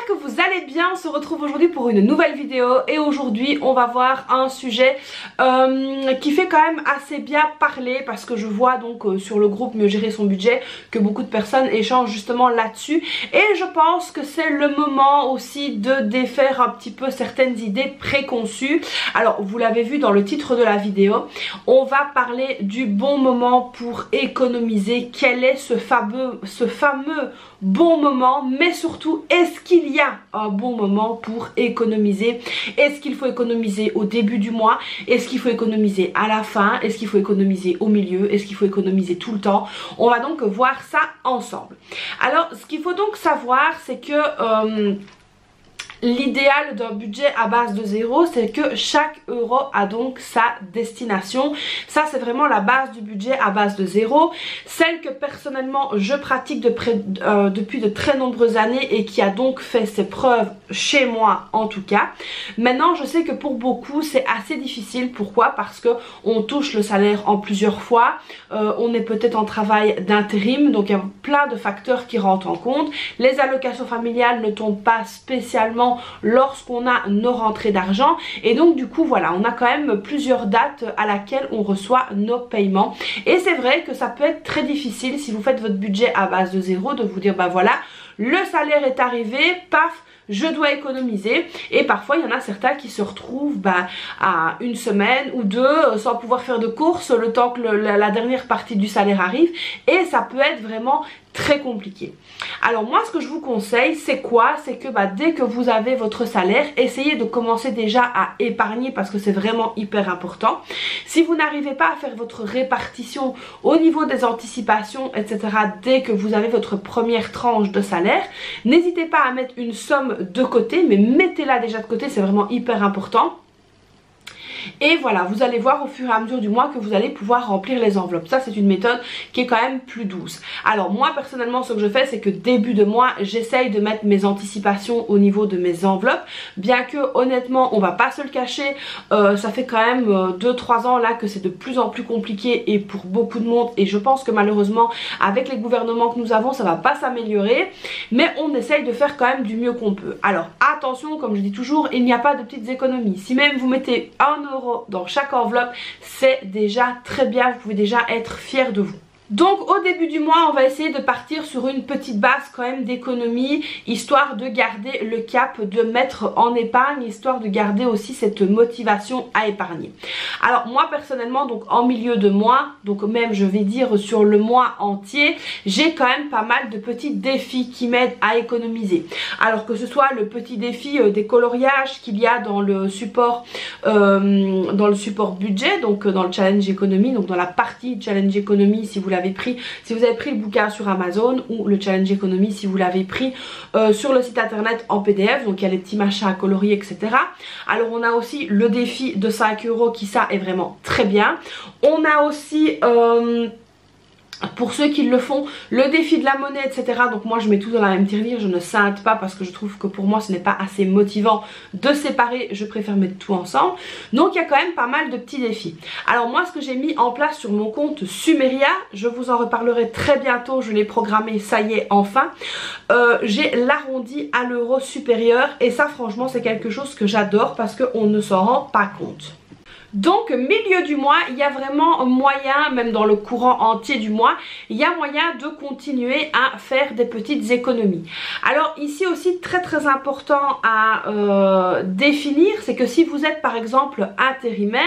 que vous allez bien. On se retrouve aujourd'hui pour une nouvelle vidéo et aujourd'hui on va voir un sujet qui fait quand même assez bien parler parce que je vois donc sur le groupe Mieux gérer son budget que beaucoup de personnes échangent justement là-dessus et je pense que c'est le moment aussi de défaire un petit peu certaines idées préconçues. Alors vous l'avez vu dans le titre de la vidéo, on va parler du bon moment pour économiser. Quel est ce fameux bon moment, mais surtout est-ce qu'il y a un bon moment pour économiser? Est-ce qu'il faut économiser au début du mois? Est-ce qu'il faut économiser à la fin? Est-ce qu'il faut économiser au milieu? Est-ce qu'il faut économiser tout le temps? On va donc voir ça ensemble. Alors ce qu'il faut donc savoir, c'est que l'idéal d'un budget à base de zéro, c'est que chaque euro a donc sa destination. Ça c'est vraiment la base du budget à base de zéro, celle que personnellement je pratique depuis de très nombreuses années et qui a donc fait ses preuves chez moi en tout cas. Maintenant je sais que pour beaucoup c'est assez difficile. Pourquoi? Parce que on touche le salaire en plusieurs fois, on est peut-être en travail d'intérim, donc il y a plein de facteurs qui rentrent en compte. Les allocations familiales ne tombent pas spécialement lorsqu'on a nos rentrées d'argent et donc du coup voilà, on a quand même plusieurs dates à laquelle on reçoit nos paiements et c'est vrai que ça peut être très difficile si vous faites votre budget à base de zéro de vous dire bah voilà, le salaire est arrivé, paf, je dois économiser. Et parfois il y en a certains qui se retrouvent à une semaine ou deux sans pouvoir faire de courses le temps que la dernière partie du salaire arrive et ça peut être vraiment très compliqué. Alors moi ce que je vous conseille c'est quoi? C'est que dès que vous avez votre salaire, essayez de commencer déjà à épargner parce que c'est vraiment hyper important. Si vous n'arrivez pas à faire votre répartition au niveau des anticipations etc. dès que vous avez votre première tranche de salaire, n'hésitez pas à mettre une somme de côté, mais mettez-la déjà de côté, c'est vraiment hyper important. Et voilà, vous allez voir au fur et à mesure du mois que vous allez pouvoir remplir les enveloppes. Ça c'est une méthode qui est quand même plus douce. Alors moi personnellement ce que je fais c'est que début de mois j'essaye de mettre mes anticipations au niveau de mes enveloppes. Bien que honnêtement on va pas se le cacher, ça fait quand même 2-3 ans là que c'est de plus en plus compliqué et pour beaucoup de monde. Et je pense que malheureusement avec les gouvernements que nous avons ça va pas s'améliorer. Mais on essaye de faire quand même du mieux qu'on peut. Alors attention, comme je dis toujours, il n'y a pas de petites économies. Si même vous mettez 1 euro dans chaque enveloppe, c'est déjà très bien, vous pouvez déjà être fiers de vous. Donc au début du mois on va essayer de partir sur une petite base quand même d'économie, histoire de garder le cap, de mettre en épargne, histoire de garder aussi cette motivation à épargner. Alors moi personnellement donc en milieu de mois, donc même je vais dire sur le mois entier, j'ai quand même pas mal de petits défis qui m'aident à économiser. Alors que ce soit le petit défi des coloriages qu'il y a dans le support budget, donc dans le challenge économie, donc dans la partie challenge économie si vous avez pris le bouquin sur Amazon ou le challenge économie si vous l'avez pris sur le site internet en PDF, donc il y a les petits machins à colorier etc. Alors on a aussi le défi de 5 euros qui ça est vraiment très bien. On a aussi pour ceux qui le font, le défi de la monnaie etc. Donc moi je mets tout dans la même tirelire, je ne scinde pas parce que je trouve que pour moi ce n'est pas assez motivant de séparer, je préfère mettre tout ensemble. Donc il y a quand même pas mal de petits défis. Alors moi ce que j'ai mis en place sur mon compte Sumeria, je vous en reparlerai très bientôt, je l'ai programmé, ça y est enfin. J'ai l'arrondi à l'euro supérieur et ça franchement c'est quelque chose que j'adore parce qu'on ne s'en rend pas compte. Donc milieu du mois, il y a vraiment moyen, même dans le courant entier du mois, il y a moyen de continuer à faire des petites économies. Alors ici aussi très important à définir, c'est que si vous êtes par exemple intérimaire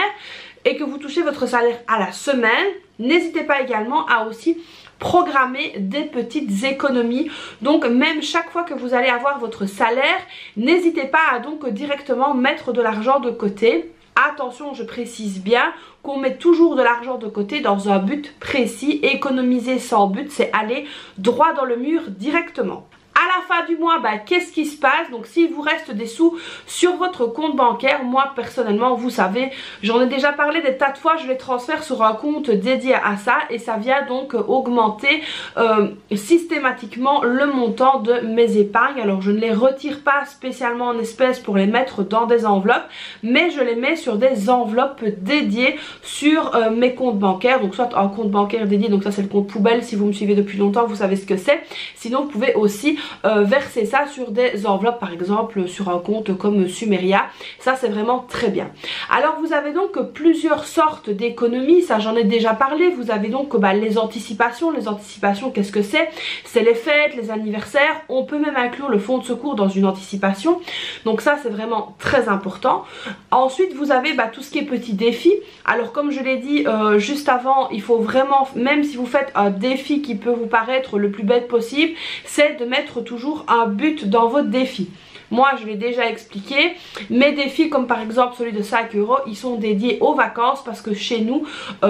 et que vous touchez votre salaire à la semaine, n'hésitez pas également à aussi programmer des petites économies. Donc même chaque fois que vous allez avoir votre salaire, n'hésitez pas à donc directement mettre de l'argent de côté. Attention, je précise bien qu'on met toujours de l'argent de côté dans un but précis. Économiser sans but, c'est aller droit dans le mur directement. À la fin du mois, qu'est-ce qui se passe? Donc s'il vous reste des sous sur votre compte bancaire, moi personnellement vous savez, j'en ai déjà parlé des tas de fois, je les transfère sur un compte dédié à ça et ça vient donc augmenter systématiquement le montant de mes épargnes. Alors je ne les retire pas spécialement en espèces pour les mettre dans des enveloppes, mais je les mets sur des enveloppes dédiées sur mes comptes bancaires. Donc soit un compte bancaire dédié, donc ça c'est le compte poubelle, si vous me suivez depuis longtemps vous savez ce que c'est. Sinon vous pouvez aussi verser ça sur des enveloppes, par exemple sur un compte comme Sumeria. Ça c'est vraiment très bien. Alors vous avez donc plusieurs sortes d'économies, ça j'en ai déjà parlé. Vous avez donc les anticipations. Les anticipations, qu'est-ce que c'est? C'est les fêtes, les anniversaires. On peut même inclure le fonds de secours dans une anticipation. Donc ça c'est vraiment très important. Ensuite vous avez tout ce qui est petits défis. Alors comme je l'ai dit juste avant, il faut vraiment, même si vous faites un défi qui peut vous paraître le plus bête possible, c'est de mettre toujours un but dans votre défi. Moi je l'ai déjà expliqué, mes défis comme par exemple celui de 5 €, ils sont dédiés aux vacances parce que chez nous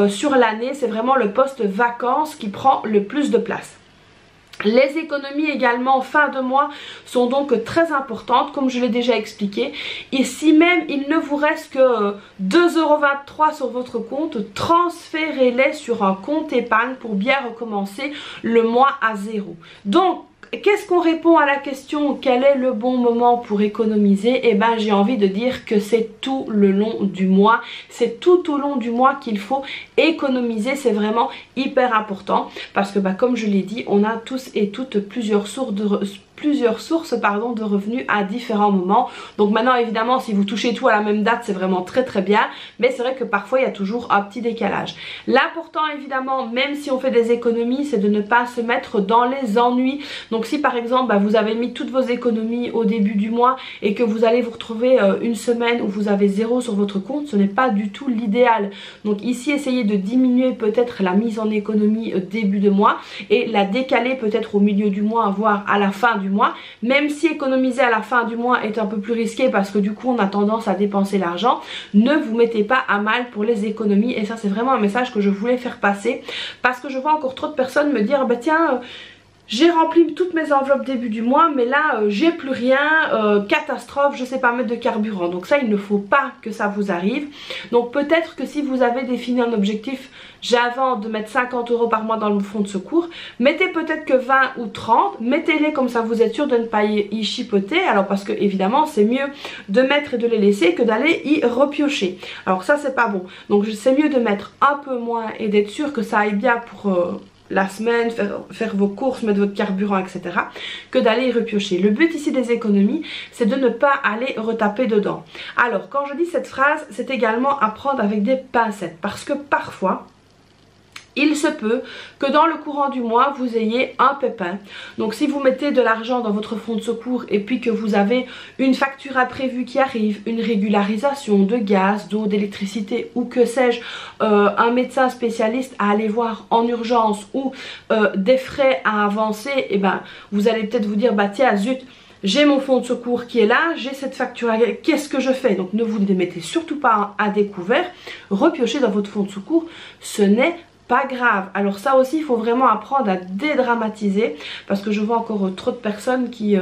sur l'année c'est vraiment le poste vacances qui prend le plus de place. Les économies également fin de mois sont donc très importantes comme je l'ai déjà expliqué. Ici même il ne vous reste que 2,23 € sur votre compte, transférez-les sur un compte épargne pour bien recommencer le mois à zéro. Donc qu'est-ce qu'on répond à la question quel est le bon moment pour économiser? Eh ben j'ai envie de dire que c'est tout le long du mois. C'est tout au long du mois qu'il faut économiser. C'est vraiment hyper important parce que comme je l'ai dit, on a tous et toutes plusieurs sources de revenus à différents moments. Donc maintenant évidemment si vous touchez tout à la même date c'est vraiment très bien, mais c'est vrai que parfois il y a toujours un petit décalage. L'important évidemment, même si on fait des économies, c'est de ne pas se mettre dans les ennuis. Donc si par exemple vous avez mis toutes vos économies au début du mois et que vous allez vous retrouver une semaine où vous avez 0 sur votre compte, ce n'est pas du tout l'idéal. Donc ici essayez de diminuer peut-être la mise en économie début de mois et la décaler peut-être au milieu du mois, voire à la fin du mois, même si économiser à la fin du mois est un peu plus risqué parce que du coup on a tendance à dépenser l'argent. Ne vous mettez pas à mal pour les économies, et ça c'est vraiment un message que je voulais faire passer parce que je vois encore trop de personnes me dire tiens j'ai rempli toutes mes enveloppes début du mois mais là j'ai plus rien, catastrophe, je sais pas mettre de carburant. Donc ça il ne faut pas que ça vous arrive. Donc peut-être que si vous avez défini un objectif, avant de mettre 50 € par mois dans le fonds de secours, mettez peut-être que 20 ou 30, mettez-les comme ça vous êtes sûr de ne pas y chipoter. Alors parce que évidemment c'est mieux de mettre et de les laisser que d'aller y repiocher. Alors ça c'est pas bon. Donc c'est mieux de mettre un peu moins et d'être sûr que ça aille bien pour la semaine, faire vos courses, mettre votre carburant, etc. que d'aller y repiocher. Le but ici des économies, c'est de ne pas aller retaper dedans. Alors quand je dis cette phrase, c'est également à prendre avec des pincettes parce que parfois il se peut que dans le courant du mois vous ayez un pépin. Donc si vous mettez de l'argent dans votre fonds de secours et puis que vous avez une facture imprévue qui arrive, une régularisation de gaz, d'eau, d'électricité ou que sais-je, un médecin spécialiste à aller voir en urgence ou des frais à avancer, et vous allez peut-être vous dire tiens zut, j'ai mon fonds de secours qui est là, j'ai cette facture, qu'est-ce que je fais? Donc ne vous les mettez surtout pas à découvert, repiochez dans votre fonds de secours, ce n'est pas grave. Alors ça aussi il faut vraiment apprendre à dédramatiser parce que je vois encore trop de personnes qui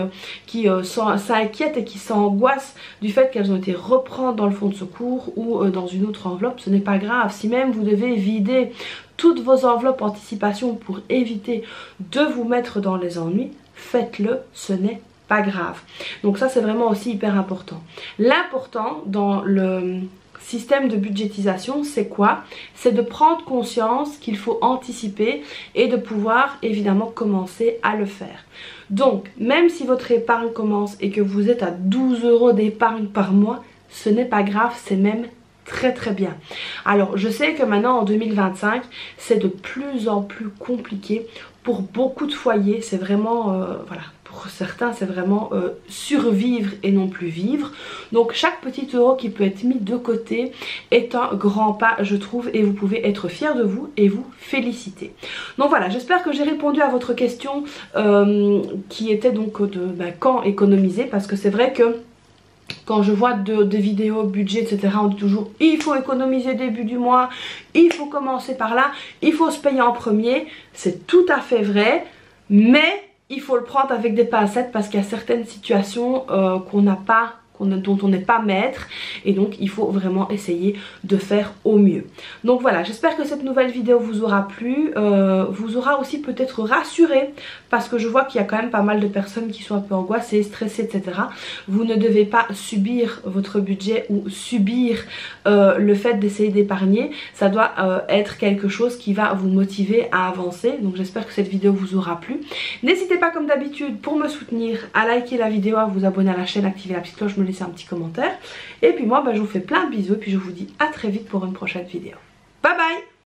s'inquiètent et qui s'angoissent du fait qu'elles ont été reprendre dans le fonds de secours ou dans une autre enveloppe. Ce n'est pas grave. Si même vous devez vider toutes vos enveloppes anticipation pour éviter de vous mettre dans les ennuis, faites-le, ce n'est pas grave. Donc ça c'est vraiment aussi hyper important. L'important dans le système de budgétisation, c'est quoi? C'est de prendre conscience qu'il faut anticiper et de pouvoir évidemment commencer à le faire. Donc même si votre épargne commence et que vous êtes à 12 € d'épargne par mois, ce n'est pas grave, c'est même très bien. Alors je sais que maintenant en 2025 c'est de plus en plus compliqué pour beaucoup de foyers. C'est vraiment voilà, pour certains c'est vraiment survivre et non plus vivre. Donc chaque petit euro qui peut être mis de côté est un grand pas je trouve, et vous pouvez être fiers de vous et vous féliciter. Donc voilà, j'espère que j'ai répondu à votre question qui était donc de quand économiser, parce que c'est vrai que quand je vois des vidéos budget etc, on dit toujours il faut économiser début du mois, il faut commencer par là, il faut se payer en premier. C'est tout à fait vrai, mais il faut le prendre avec des pincettes parce qu'il y a certaines situations qu'on n'a pas dont on n'est pas maître, et donc il faut vraiment essayer de faire au mieux. Donc voilà, j'espère que cette nouvelle vidéo vous aura plu, vous aura aussi peut-être rassuré, parce que je vois qu'il y a quand même pas mal de personnes qui sont un peu angoissées, stressées, etc. Vous ne devez pas subir votre budget ou subir le fait d'essayer d'épargner. Ça doit être quelque chose qui va vous motiver à avancer. Donc j'espère que cette vidéo vous aura plu. N'hésitez pas comme d'habitude pour me soutenir à liker la vidéo, à vous abonner à la chaîne, activer la petite cloche, me laisser un petit commentaire. Et puis moi je vous fais plein de bisous et puis je vous dis à très vite pour une prochaine vidéo. Bye bye.